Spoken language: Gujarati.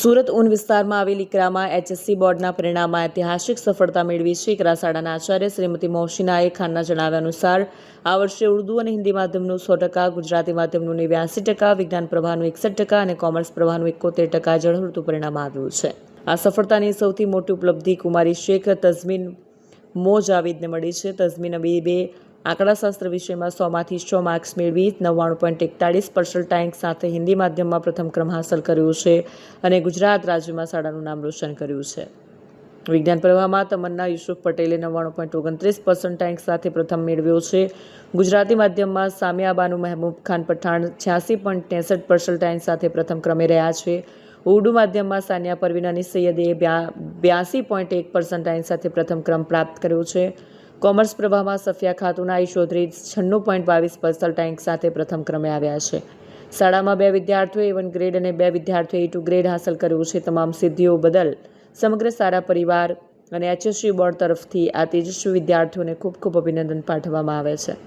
સુરત ઊન વિસ્તારમાં આવેલી ઇકરામાં એચએસસી બોર્ડના પરિણામમાં ઐતિહાસિક સફળતા મેળવી છે. ઇકરા શાળાના આચાર્ય શ્રીમતી મોહસિના ખાનના જણાવ્યા અનુસાર આ વર્ષે ઉર્દૂ અને હિન્દી માધ્યમનું 100%, ગુજરાતી માધ્યમનું 89%, વિજ્ઞાન પ્રવાહનું 61% અને કોમર્સ પ્રવાહનું 71% ઝળહળતું પરિણામ આવ્યું છે. આ સફળતાની સૌથી મોટી ઉપલબ્ધિ કુમારી શેખ તઝમીન મોજાવેદને મળી છે. તઝમીન બે આંકડાશાસ્ત્ર વિષયમાં 100માંથી 100 માર્ક્સ મેળવી 99.41% સાથે હિન્દી માધ્યમમાં પ્રથમ ક્રમ હાંસલ કર્યો છે અને ગુજરાત રાજ્યમાં શાળાનું નામ રોશન કર્યું છે. વિજ્ઞાન પ્રવાહમાં તમન્ના યુસુફ પટેલે 99.29% સાથે પ્રથમ મેળવ્યો છે. ગુજરાતી માધ્યમમાં સામિયા બાનુ મહેબૂબ ખાન પઠાણ 86.63% સાથે પ્રથમ ક્રમે રહ્યા છે. ઉર્દૂ માધ્યમમાં સાનિયા પરવીન અનીસ સૈયદે 82.1% સાથે પ્રથમ ક્રમ પ્રાપ્ત કર્યો છે. કોમર્સ પ્રવાહમાં સફિયા ખાતુન આઈ ચૌધરી 96.22% સાથે પ્રથમ ક્રમે આવ્યા છે. શાળામાં 2 વિદ્યાર્થીઓએ A1 ગ્રેડ અને 2 વિદ્યાર્થીઓએ A2 ગ્રેડ હાંસલ કર્યો છે. તમામ સિદ્ધિઓ બદલ સમગ્ર સારા પરિવાર અને એચએસસી બોર્ડ તરફથી આ તેજસ્વી વિદ્યાર્થીઓને ખૂબ ખૂબ અભિનંદન પાઠવવામાં આવે છે.